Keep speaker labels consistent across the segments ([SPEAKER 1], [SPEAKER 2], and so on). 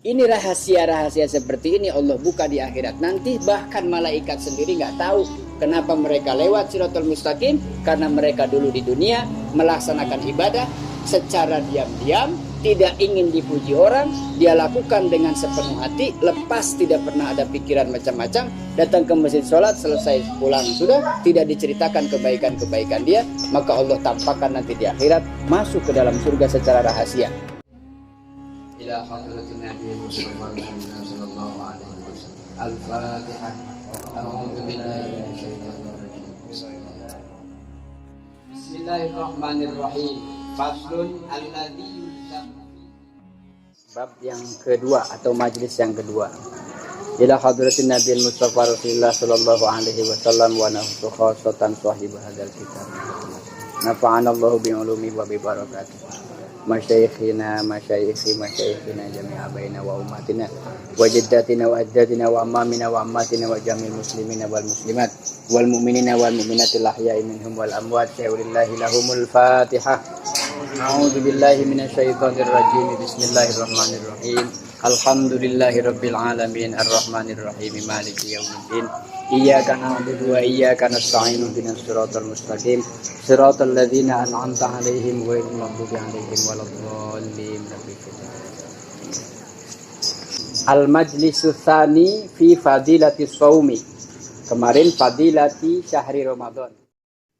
[SPEAKER 1] Ini rahasia-rahasia seperti ini Allah buka di akhirat nanti. Bahkan malaikat sendiri nggak tahu kenapa mereka lewat Shiratal Mustaqim, karena mereka dulu di dunia melaksanakan ibadah secara diam-diam, tidak ingin dipuji orang. Dia lakukan dengan sepenuh hati, lepas, tidak pernah ada pikiran macam-macam. Datang ke masjid sholat, selesai pulang sudah, tidak diceritakan kebaikan-kebaikan dia. Maka Allah tampakkan nanti di akhirat masuk ke dalam surga secara rahasia. Ila hadratin Nabi Muhammad sallallahu alaihi wasallam. Al-Fatihah. A'udzu billahi minasyaitonir rajim. Bismillahirrahmanirrahim. Faslun alladzi yusamma. Bab yang kedua atau majlis yang kedua. Ila hadratin Nabi Mustafa Rasulullah sallallahu alaihi wasallam wa nahsu khassatan sahib hadzal kitab. Nafa'ana Allahu bi ulumi wa bi barakatuh. Masyayikhina jami'a baina wa ummatina wa jaddatina wa ajdatina wa ammamina wa ammatina wa jamil muslimina wal muslimat wal mu'minina wal mu'minatil ahya'i minhum wal amwat. Syaulillahi lahumul Fatihah. A'udzu billahi minasyaitonir rajim. Bismillahirrahmanirrahim. Alhamdulillahi rabbil alamin arrahmanir rahim maliki yaumiddin. Iyyaka na'budu wa iyyaka nasta'in ihdinas siratal mustaqim siratal ladzina an'amta 'alaihim ghairil maghdubi 'alaihim waladdallin. Al-majlisu tsani fi fadilati shaumi. Kemarin fadilati syahri Ramadan.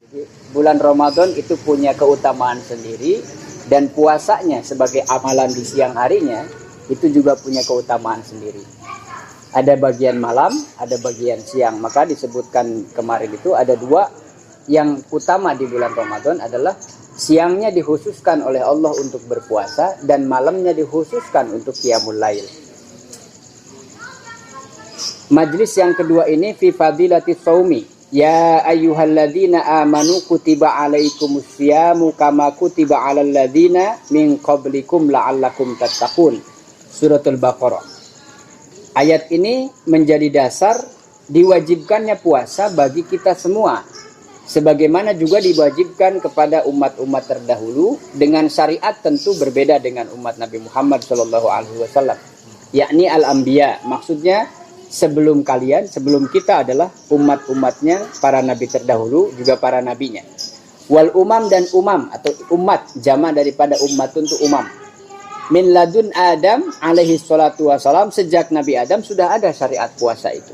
[SPEAKER 1] Jadi bulan Ramadan itu punya keutamaan sendiri, dan puasanya sebagai amalan di siang harinya itu juga punya keutamaan sendiri. Ada bagian malam, ada bagian siang. Maka disebutkan kemarin itu ada dua yang utama di bulan Ramadan adalah siangnya dikhususkan oleh Allah untuk berpuasa dan malamnya dikhususkan untuk qiyamul lail. Majlis yang kedua ini fi fadilatis shaumi. Ya ayyuhalladzina amanu kutiba alaikumusyamu kama kutiba alal ladzina min qablikum la'allakum tattaqun. Suratul Baqarah. Ayat ini menjadi dasar diwajibkannya puasa bagi kita semua, sebagaimana juga diwajibkan kepada umat-umat terdahulu dengan syariat tentu berbeda dengan umat Nabi Muhammad SAW, yakni al-anbiya. Maksudnya sebelum kalian, sebelum kita adalah umat-umatnya para nabi terdahulu, juga para nabinya. Wal umam dan umam atau umat, jama daripada ummatun itu umam. Min ladun Adam alaihi salatu wassalam, sejak Nabi Adam sudah ada syariat puasa itu.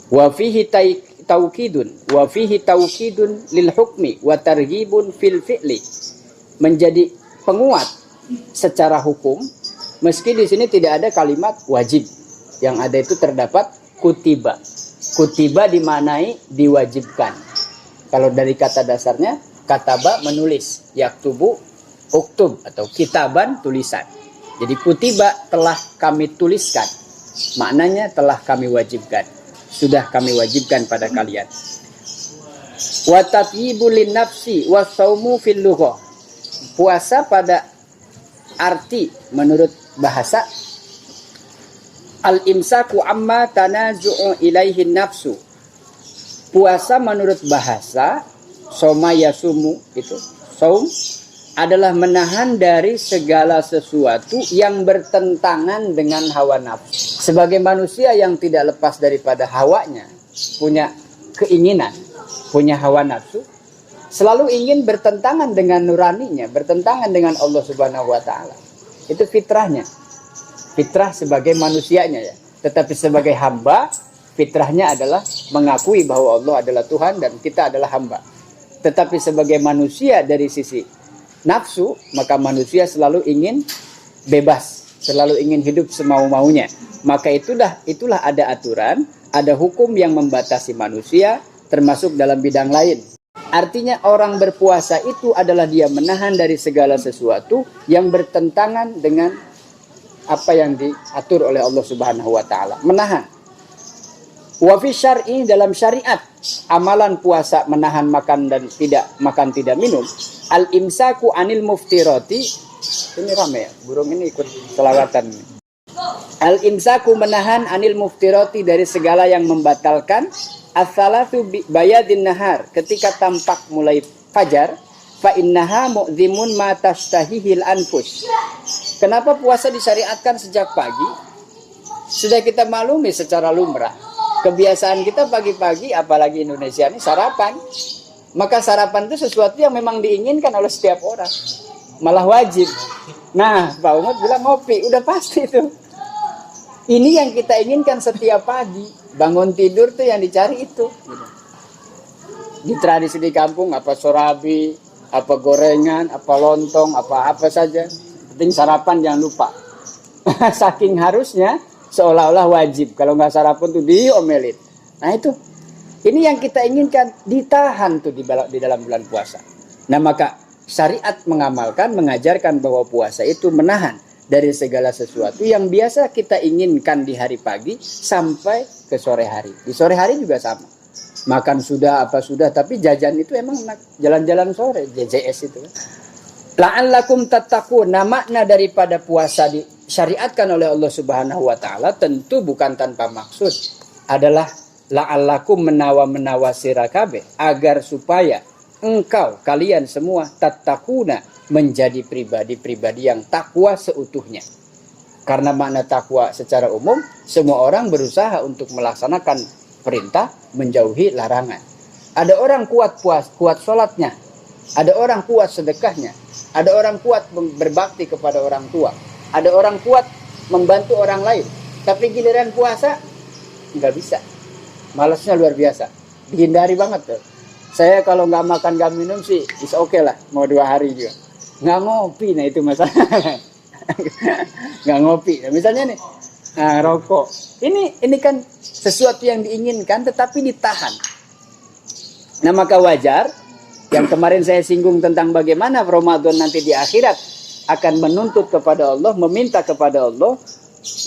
[SPEAKER 1] Wa fihi taukidun lil hukmi wa targhibun fil fi'li. Menjadi penguat secara hukum, meski di sini tidak ada kalimat wajib. Yang ada itu terdapat kutiba. Kutiba dimaknai diwajibkan. Kalau dari kata dasarnya, kataba menulis, yaktubu uktub atau kitaban tulisan. Jadi kutiba telah kami tuliskan, maknanya telah kami wajibkan, sudah kami wajibkan pada kalian. Wa tatyibul linnafsi wasaumu fil lughah. Puasa pada arti menurut bahasa al-imsaku amma tanazu'u ilaihi nafsu. Puasa menurut bahasa soma yasumu itu saum adalah menahan dari segala sesuatu yang bertentangan dengan hawa nafsu. Sebagai manusia yang tidak lepas daripada hawanya, punya keinginan, punya hawa nafsu, selalu ingin bertentangan dengan nuraninya, bertentangan dengan Allah Subhanahu wa taala. Itu fitrahnya. Fitrah sebagai manusianya ya. Tetapi sebagai hamba, fitrahnya adalah mengakui bahwa Allah adalah Tuhan dan kita adalah hamba. Tetapi sebagai manusia dari sisi nafsu, maka manusia selalu ingin bebas, selalu ingin hidup semau-maunya. Maka itulah ada aturan, ada hukum yang membatasi manusia, termasuk dalam bidang lain. Artinya orang berpuasa itu adalah dia menahan dari segala sesuatu yang bertentangan dengan apa yang diatur oleh Allah Subhanahu wa taala. Menahan. Wa fi syar'i, dalam syariat amalan puasa menahan makan dan tidak minum. Al-imsaku anil muftirati. Ini ramai ya, burung ini ikut selawatan. Al-imsaku menahan anil muftirati, dari segala yang membatalkan. As-salatu bayadin nahar, ketika tampak mulai fajar. Fa innaha mu'dzimun ma tashtahihil anfus. Kenapa puasa disyariatkan sejak pagi? Sudah kita maklumi secara lumrah. Kebiasaan kita pagi-pagi, apalagi Indonesia ini sarapan. Maka sarapan itu sesuatu yang memang diinginkan oleh setiap orang. Malah wajib. Nah, Pak Umar bilang ngopi, udah pasti itu. Ini yang kita inginkan setiap pagi. Bangun tidur tuh yang dicari itu. Di tradisi di kampung, apa sorabi, apa gorengan, apa lontong, apa saja. Penting sarapan jangan lupa. Saking harusnya, seolah-olah wajib. Kalau nggak sarapan tuh diomelin. Nah itu. Ini yang kita inginkan. Ditahan tuh di dalam bulan puasa. Nah maka syariat mengajarkan bahwa puasa itu menahan dari segala sesuatu yang biasa kita inginkan di hari pagi sampai ke sore hari. Di sore hari juga sama. Makan sudah, apa sudah. Tapi jajan itu emang enak. Jalan-jalan sore. JJS itu. La'allakum tattaqun. Nah makna daripada puasa disyariatkan oleh Allah Subhanahu wa Ta'ala tentu bukan tanpa maksud. Adalah la'allakum menawa sirakabe. Agar supaya kalian semua tattaquna menjadi pribadi-pribadi yang takwa seutuhnya. Karena makna takwa secara umum, semua orang berusaha untuk melaksanakan perintah, menjauhi larangan. Ada orang kuat sholatnya, ada orang kuat sedekahnya, ada orang kuat berbakti kepada orang tua, ada orang kuat membantu orang lain. Tapi giliran puasa, nggak bisa. Malasnya luar biasa, dihindari banget tuh. Saya kalau nggak makan nggak minum sih, is oke lah, mau 2 hari juga. Nggak ngopi, nah itu masalah. Nggak ngopi, nah, misalnya nih, rokok. Ini kan sesuatu yang diinginkan, tetapi ditahan. Nah maka wajar, yang kemarin saya singgung tentang bagaimana Ramadan nanti di akhirat akan menuntut kepada Allah, meminta kepada Allah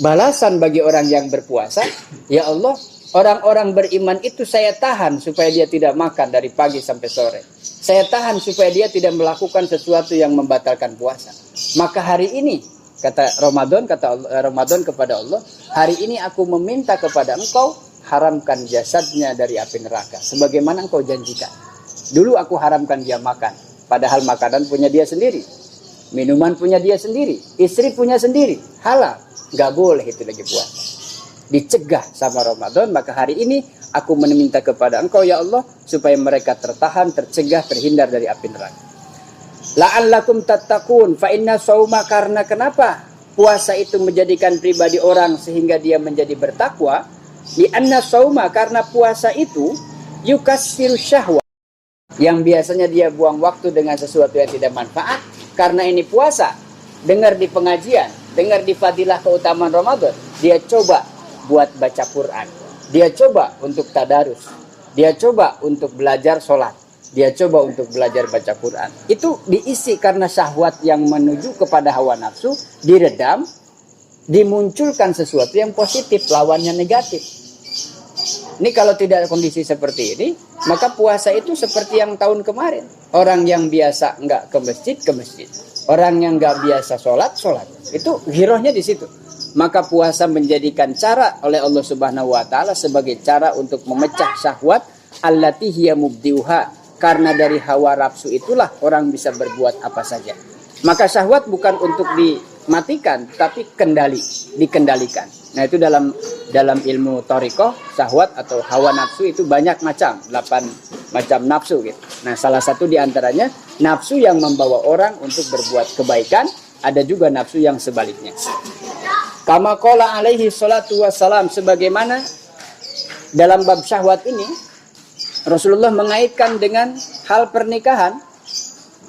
[SPEAKER 1] balasan bagi orang yang berpuasa. Ya Allah, orang-orang beriman itu saya tahan supaya dia tidak makan dari pagi sampai sore. Saya tahan supaya dia tidak melakukan sesuatu yang membatalkan puasa. Maka hari ini, kata Ramadan kepada Allah, hari ini aku meminta kepada engkau, haramkan jasadnya dari api neraka. Sebagaimana engkau janjikan. Dulu aku haramkan dia makan. Padahal makanan punya dia sendiri. Minuman punya dia sendiri. Istri punya sendiri. Halal. Gak boleh itu lagi puasa. Dicegah sama Ramadan, maka hari ini aku meminta kepada engkau ya Allah supaya mereka tertahan, tercegah, terhindar dari api neraka. La'allakum tattaqun fa inna shauma, karena kenapa puasa itu menjadikan pribadi orang sehingga dia menjadi bertakwa? Li anna shauma, karena puasa itu yukassiru syahwa, yang biasanya dia buang waktu dengan sesuatu yang tidak manfaat. Karena ini puasa, dengar di pengajian, dengar di fadilah keutamaan Ramadan, dia coba buat baca Quran, dia coba untuk tadarus, dia coba untuk belajar sholat, dia coba untuk belajar baca Quran. Itu diisi karena syahwat yang menuju kepada hawa nafsu diredam, dimunculkan sesuatu yang positif, lawannya negatif. Ini kalau tidak ada kondisi seperti ini, maka puasa itu seperti yang tahun kemarin. Orang yang biasa nggak ke masjid. Orang yang nggak biasa sholat. Itu girohnya di situ. Maka puasa menjadikan cara oleh Allah Subhanahu wa Ta'ala sebagai cara untuk memecah syahwat allati hiya mubdiuha. Karena dari hawa nafsu itulah orang bisa berbuat apa saja. Maka syahwat bukan untuk dimatikan, tapi dikendalikan. Nah itu dalam ilmu thariqah, syahwat atau hawa nafsu itu banyak macam, 8 macam nafsu gitu. Nah salah satu diantaranya nafsu yang membawa orang untuk berbuat kebaikan, ada juga nafsu yang sebaliknya. Kama qala alaihi salatu wassalam, sebagaimana dalam bab syahwat ini Rasulullah mengaitkan dengan hal pernikahan.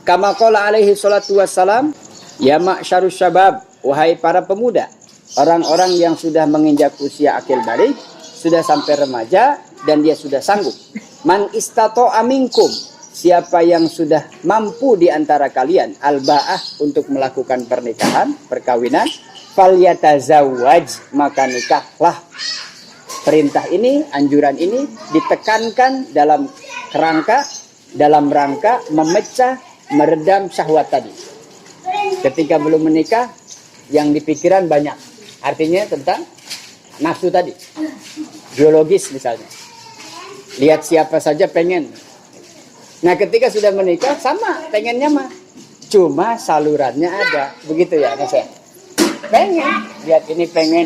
[SPEAKER 1] Kama qala alaihi salatu wassalam, ya ma'syarus syabab, wahai para pemuda, orang-orang yang sudah menginjak usia akil balik, sudah sampai remaja dan dia sudah sanggup. Man istata'a minkum, siapa yang sudah mampu di antara kalian al-ba'ah untuk melakukan pernikahan, perkawinan, falyatazawwaj, maka nikahlah. Perintah ini, anjuran ini ditekankan dalam rangka memecah, meredam syahwat tadi. Ketika belum menikah, yang dipikiran banyak. Artinya tentang nafsu tadi. Biologis misalnya. Lihat siapa saja pengen. Nah ketika sudah menikah, sama pengennya mah. Cuma salurannya ada. Begitu ya Mas? pengen, lihat ini pengen,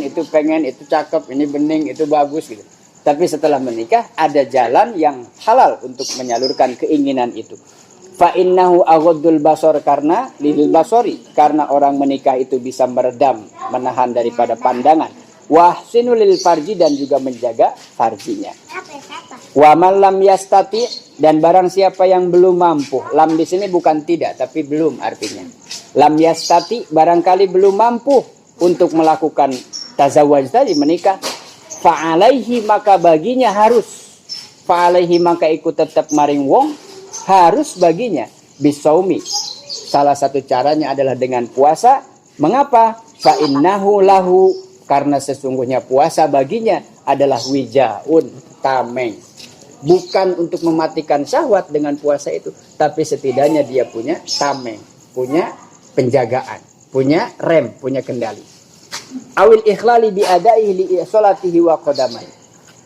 [SPEAKER 1] itu cakep, ini bening, itu bagus gitu. Tapi setelah menikah ada jalan yang halal untuk menyalurkan keinginan itu. Fa innahu aghaddul basar karena lil basari, karena orang menikah itu bisa meredam, menahan daripada pandangan. Wahsinul lil farji, dan juga menjaga farjinya. Wa man lam yastati, dan barang siapa yang belum mampu. Lam di sini bukan tidak, tapi belum artinya. Lam yastati, barangkali belum mampu untuk melakukan tazawwaj tadi, menikah. Fa'alaihi, maka baginya harus. Fa'alaihi, maka ikut tetap maring wong, harus baginya bisaumi. Salah satu caranya adalah dengan puasa. Mengapa? Fa'innahu lahu, karena sesungguhnya puasa baginya adalah wijaun, tameng. Bukan untuk mematikan syahwat dengan puasa itu, tapi setidaknya dia punya tameng, punya penjagaan, punya rem, punya kendali. Awil ikhlali biadaihi li salatihi wa qadamai.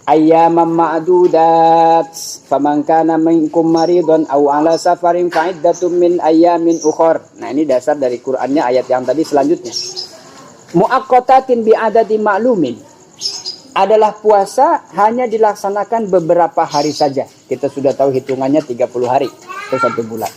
[SPEAKER 1] Ayyaman ma'dudat, faman kana minkum maridun aw ala safarin fa'iddatun min ayyamin ukhar. Nah, ini dasar dari Qur'annya ayat yang tadi selanjutnya. Muaqqatatin bi'adadi ma'lumin, adalah puasa hanya dilaksanakan beberapa hari saja. Kita sudah tahu hitungannya 30 hari atau 1 bulan.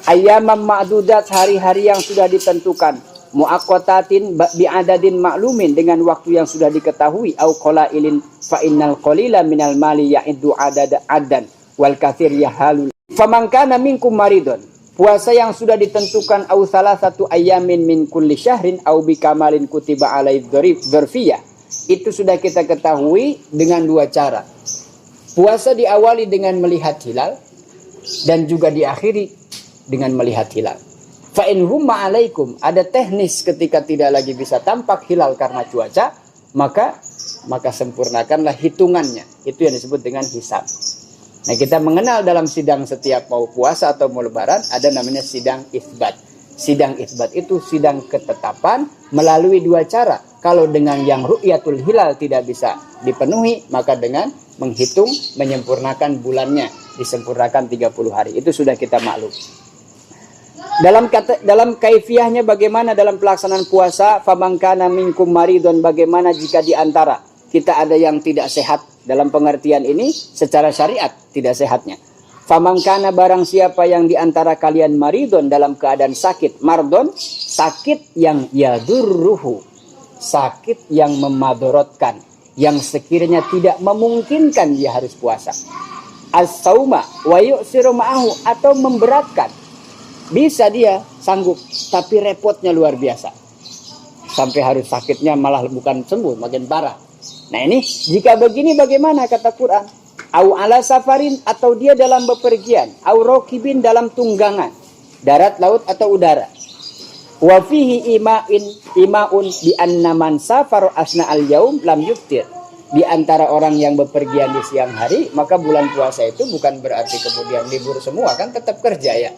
[SPEAKER 1] Ayyaman ma'dudat, hari-hari yang sudah ditentukan. Muaqqatatin bi'adadin ma'lumin, dengan waktu yang sudah diketahui. Au qalailin fa innal qalila minal mali ya'iddu adan wal katsir yahalul. Faman kana minkum maridun, puasa yang sudah ditentukan. Au salasatu ayyamin min kulli syahrin au bikamalin kutiba alaihi dzarfiyah. Itu sudah kita ketahui dengan 2 cara. Puasa diawali dengan melihat hilal, dan juga diakhiri dengan melihat hilal. Fa in humma alaikum, ada teknis ketika tidak lagi bisa tampak hilal karena cuaca, maka sempurnakanlah hitungannya. Itu yang disebut dengan hisab. Nah, kita mengenal dalam sidang setiap mau puasa atau mau lebaran ada namanya sidang itsbat. Sidang itsbat itu sidang ketetapan melalui 2 cara. Kalau dengan yang ru'yatul hilal tidak bisa dipenuhi, maka dengan menghitung, menyempurnakan bulannya, disempurnakan 30 hari. Itu sudah kita maklum. Dalam kaifiahnya bagaimana dalam pelaksanaan puasa, faman kana minkum maridun, bagaimana jika di antara kita ada yang tidak sehat, dalam pengertian ini secara syariat tidak sehatnya. Faman kana, barang siapa yang di antara kalian maridun, dalam keadaan sakit, mardon, sakit yang yadurruhu, sakit yang memadorotkan, yang sekiranya tidak memungkinkan dia harus puasa. As-sauma wa yu'siru ma'ahu, atau memberatkan. Bisa dia sanggup, tapi repotnya luar biasa. Sampai harus sakitnya malah bukan sembuh, makin parah. Nah, ini jika begini bagaimana kata Quran? Au ala safarin, atau dia dalam bepergian. Au rokibin, dalam tunggangan, darat, laut, atau udara. Wa fihi imaun bi anna man safar asna al yaum lam yuftir. Di antara orang yang bepergian di siang hari, maka bulan puasa itu bukan berarti kemudian libur semua, kan tetap kerja ya.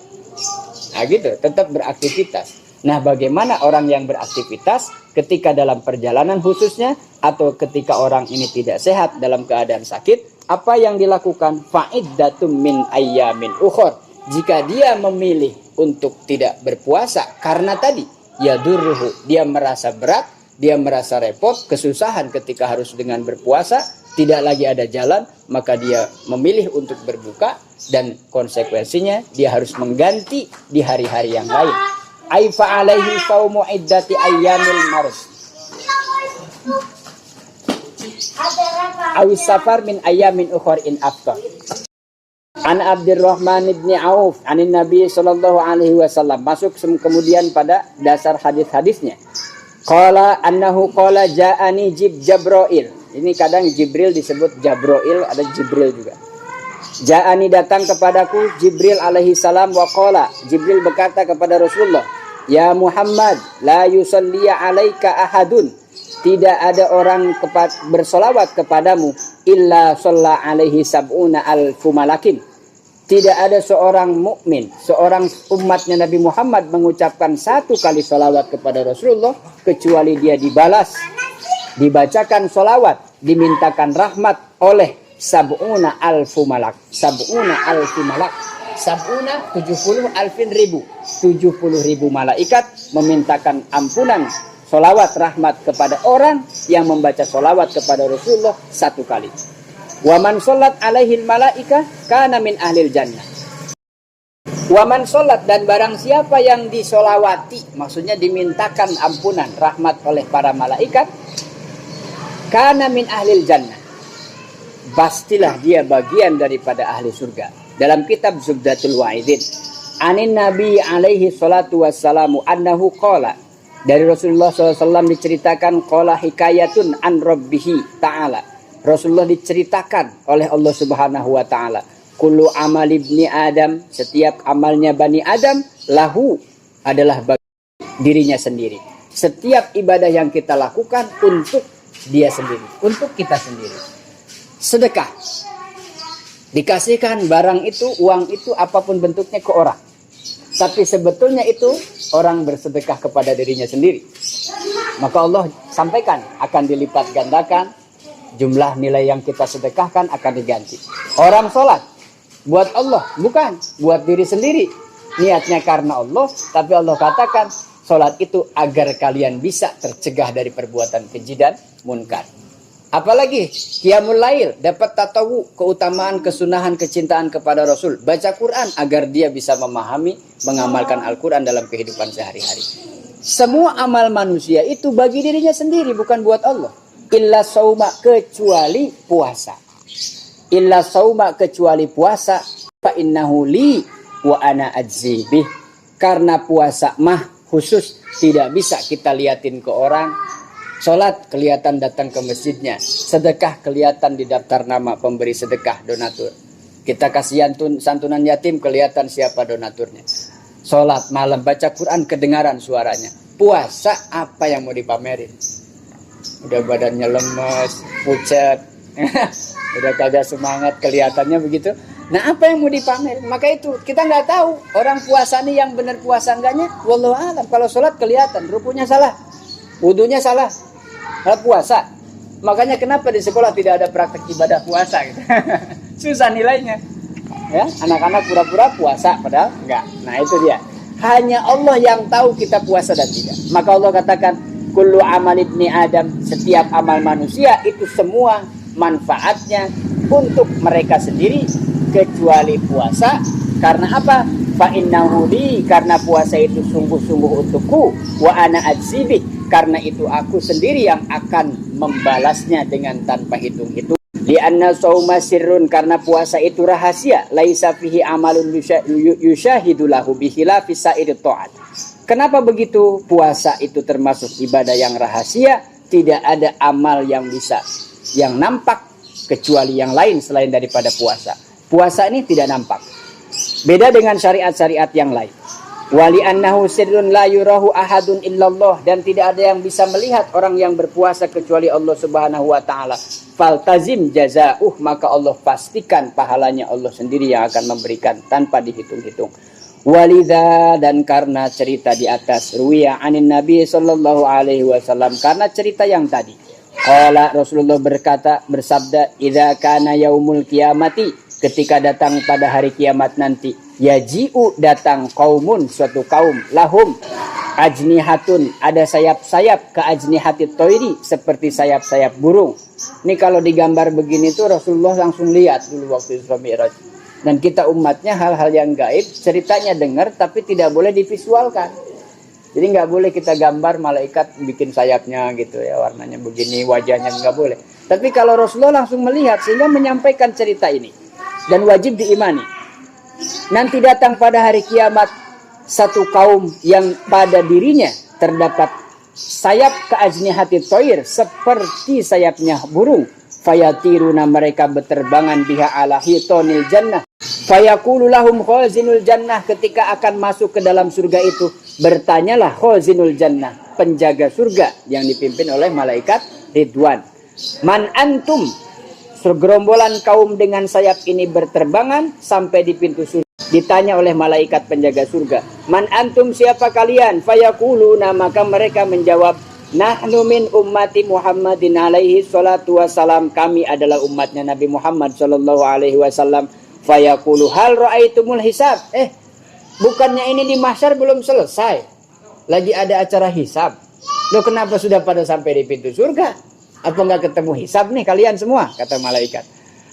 [SPEAKER 1] Nah gitu, tetap beraktivitas. Nah, bagaimana orang yang beraktivitas ketika dalam perjalanan khususnya, atau ketika orang ini tidak sehat dalam keadaan sakit, apa yang dilakukan? Fa'iddatum min ayyamin ukhor. Jika dia memilih untuk tidak berpuasa karena tadi yadurruhu, dia merasa berat, dia merasa repot, kesusahan ketika harus dengan berpuasa, tidak lagi ada jalan, maka dia memilih untuk berbuka, dan konsekuensinya dia harus mengganti di hari-hari yang lain. Aifa alaihi saumu iddati ayyamil marid. Awis safar min ayyamin ukhor in aftar. An Abdurrahman ibn Auf anin Nabi sallallahu alaihi wasallam. Masuk kemudian pada dasar hadis-hadisnya. Qala annahu qala ja'ani Jibril. Ini kadang Jibril disebut Jabroil, ada Jibril juga. Ja'ani, datang kepadaku Jibril alaihi salam, wa qala, Jibril berkata kepada Rasulullah, ya Muhammad, la yusalli alaika ahadun, tidak ada orang bersolawat kepadamu illa shalla alaihi sab'una alfu malakin. Tidak ada seorang mukmin, seorang umatnya Nabi Muhammad mengucapkan 1 kali solawat kepada Rasulullah, kecuali dia dibalas, dibacakan solawat, dimintakan rahmat oleh sab'una alfu malak. Sab'una alfu malak. Sab'una 70 alfin ribu. 70 ribu malaikat memintakan ampunan solawat rahmat kepada orang yang membaca solawat kepada Rasulullah 1 kali. Wa man sholat alaihil malaika kana min ahlil jannah. Wa man sholat, dan barang siapa yang disolawati, maksudnya dimintakan ampunan rahmat oleh para malaikat, kana min ahlil jannah, pastilah dia bagian daripada ahli surga. Dalam kitab Zubdatul Wa'idin, anin Nabi alaihi salatu wassalamu annahu qala, dari Rasulullah SAW diceritakan, qala hikayatun an rabbihi ta'ala, Rasulullah diceritakan oleh Allah Subhanahu wa ta'ala, kullu amal ibni Adam, setiap amalnya Bani Adam, lahu adalah bagi dirinya sendiri. Setiap ibadah yang kita lakukan untuk dia sendiri, untuk kita sendiri. Sedekah, dikasihkan barang itu, uang itu, apapun bentuknya ke orang. Tapi sebetulnya itu orang bersedekah kepada dirinya sendiri. Maka Allah sampaikan akan dilipat gandakan, jumlah nilai yang kita sedekahkan akan diganti. Orang sholat buat Allah, bukan buat diri sendiri. Niatnya karena Allah, tapi Allah katakan sholat itu agar kalian bisa tercegah dari perbuatan keji dan munkar. Apalagi qiyamul lail, dapat tatawu, keutamaan, kesunahan, kecintaan kepada Rasul. Baca Quran agar dia bisa memahami, mengamalkan Al-Quran dalam kehidupan sehari-hari. Semua amal manusia itu bagi dirinya sendiri, bukan buat Allah. Illa sauma, kecuali puasa. Illa sauma, kecuali puasa. Fa innahu li wa ana ajzibih. Karena puasa mah khusus, tidak bisa kita liatin ke orang. Sholat kelihatan datang ke masjidnya. Sedekah kelihatan di daftar nama pemberi sedekah, donatur. Kita kasih santunan yatim, kelihatan siapa donaturnya. Sholat malam, baca Quran, kedengaran suaranya. Puasa apa yang mau dipamerin? Udah badannya lemes, pucat, udah kagak semangat, kelihatannya begitu. Nah, apa yang mau dipamerin? Maka itu kita nggak tahu orang puasa nih yang benar puasa enggaknya. Wallahu alam. Kalau sholat kelihatan, rukunya salah, wudunya salah. Kalau puasa, makanya kenapa di sekolah tidak ada praktek ibadah puasa gitu. Susah nilainya. Ya, anak-anak pura-pura puasa padahal enggak. Nah, itu dia. Hanya Allah yang tahu kita puasa dan tidak. Maka Allah katakan, kullu amal ibni Adam, setiap amal manusia itu semua manfaatnya untuk mereka sendiri kecuali puasa. Karena apa? Fa innahu li, karena puasa itu sungguh-sungguh untukku, wa ana ajzibih, karena itu aku sendiri yang akan membalasnya dengan tanpa hitung-hitung. Li'anna shauma sirrun, karena puasa itu rahasia, laisa fihi amalun yushahidu lahu bihilafi sa'iri ta'at. Kenapa begitu? Puasa itu termasuk ibadah yang rahasia, tidak ada amal yang bisa, yang nampak kecuali yang lain selain daripada puasa. Puasa ini tidak nampak. Beda dengan syariat-syariat yang lain. Wali annahu sirrun la yurahu ahadun illallah, dan tidak ada yang bisa melihat orang yang berpuasa kecuali Allah Subhanahu wa taala. Faltazim jazauh, maka Allah pastikan pahalanya Allah sendiri yang akan memberikan tanpa dihitung-hitung. Walidha, dan karena cerita di atas, ruwiya anin Nabi sallallahu alaihi wasallam, karena cerita yang tadi. Qala, Rasulullah bersabda, idza kana yaumul qiyamati, ketika datang pada hari kiamat nanti, yaji'u, datang kaumun, suatu kaum, lahum ajnihatun, ada sayap-sayap, ke ajnihatit toiri, seperti sayap-sayap burung. Ini kalau digambar begini tuh Rasulullah langsung lihat dulu waktu Isra Mi'raj. Dan kita umatnya hal-hal yang gaib, ceritanya dengar tapi tidak boleh divisualkan. Jadi nggak boleh kita gambar malaikat bikin sayapnya gitu ya, warnanya begini, wajahnya nggak boleh. Tapi kalau Rasulullah langsung melihat sehingga menyampaikan cerita ini. Dan wajib diimani. Nanti datang pada hari kiamat satu kaum yang pada dirinya terdapat sayap keajnihati toir, seperti sayapnya burung. Fayatiruna, mereka berterbangan biha ala hitonil jannah. Fayaqulu lahum khazinul jannah, ketika akan masuk ke dalam surga itu, bertanyalah khazinul jannah, penjaga surga yang dipimpin oleh malaikat Ridwan. Man antum, segerombolan kaum dengan sayap ini berterbangan sampai di pintu surga. Ditanya oleh malaikat penjaga surga, man antum, siapa kalian? Fayaquluna, maka mereka menjawab, nahnu min ummati Muhammadin alaihi salatu wassalam, kami adalah umatnya Nabi Muhammad sallallahu alaihi wasallam. Fayaqulu hal ra'aitumul hisab, bukannya ini di mahsyar belum selesai, lagi ada acara hisab. Loh kenapa sudah pada sampai di pintu surga? Apa nggak ketemu hisab nih kalian semua? Kata malaikat.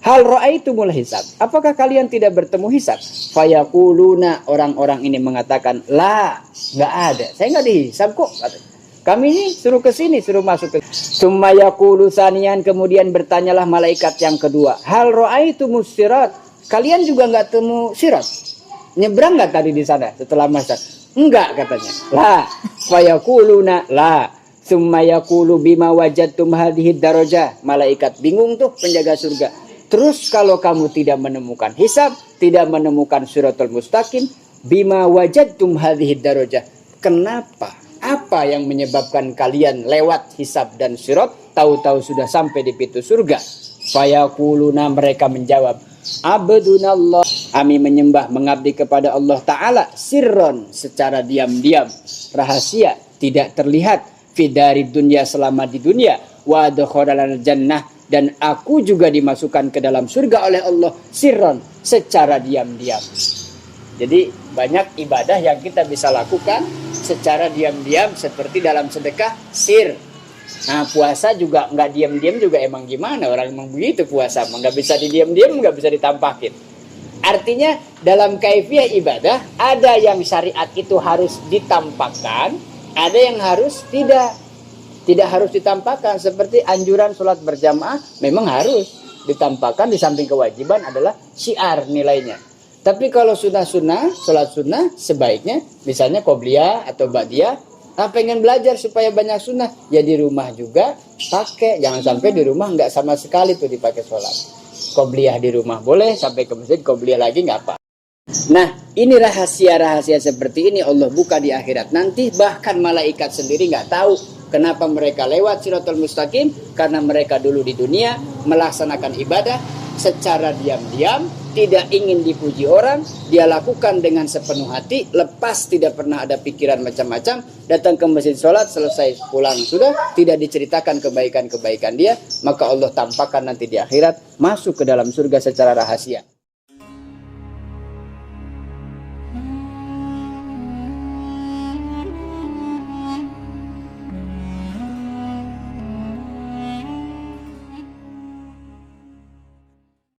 [SPEAKER 1] Hal ra'aitumul hisab. Apakah kalian tidak bertemu hisab? Fayaquluna, orang-orang ini mengatakan, la, nggak ada. Saya nggak dihisab kok. Kami ini suruh ke sini, suruh masuk ke. Summa yaqulu saniyan, kemudian bertanyalah malaikat yang kedua. Hal ra'aitumus sirat. Kalian juga nggak temu sirat? Nyebrang nggak tadi di sana setelah masak? Enggak katanya. La, fayaquluna la. Summa yaqulu bima wajadtum hadhihi darajah. Malaikat bingung tuh penjaga surga. Terus kalau kamu tidak menemukan hisab, tidak menemukan siratul mustaqim, bima wajadtum hadhihi darajah. Kenapa? Apa yang menyebabkan kalian lewat hisab dan sirat, tahu-tahu sudah sampai di pintu surga? Fayaquluna, mereka menjawab, abdunallah, kami menyembah mengabdi kepada Allah Ta'ala sirron, secara diam-diam, rahasia, tidak terlihat, fidari dunia, selama di dunia, wa adkhalal jannah, dan aku juga dimasukkan ke dalam surga oleh Allah sirron, secara diam-diam. Jadi banyak ibadah yang kita bisa lakukan secara diam-diam, seperti dalam sedekah sir. Nah puasa juga nggak diam-diam juga, emang gimana orang emang begitu puasa, nggak bisa didiam-diam, nggak bisa ditampakin. Artinya dalam kaifiah ibadah ada yang syariat itu harus ditampakkan, ada yang harus tidak harus ditampakkan. Seperti anjuran sholat berjamaah memang harus ditampakkan, di samping kewajiban adalah syiar nilainya. Tapi kalau sunnah-sunnah, sholat sunnah sebaiknya misalnya qobliyah atau ba'diyah, pengen belajar supaya banyak sunnah, ya di rumah juga pakai. Jangan sampai di rumah nggak sama sekali tuh dipakai sholat. Qobliyah di rumah boleh, sampai ke masjid qobliyah lagi nggak apa. Nah ini rahasia-rahasia seperti ini Allah buka di akhirat nanti. Bahkan malaikat sendiri nggak tahu kenapa mereka lewat siratul mustaqim, karena mereka dulu di dunia melaksanakan ibadah secara diam-diam, tidak ingin dipuji orang, dia lakukan dengan sepenuh hati, lepas, tidak pernah ada pikiran macam-macam, datang ke masjid sholat, selesai pulang sudah, tidak diceritakan kebaikan-kebaikan dia, maka Allah tampakkan nanti di akhirat, masuk ke dalam surga secara rahasia.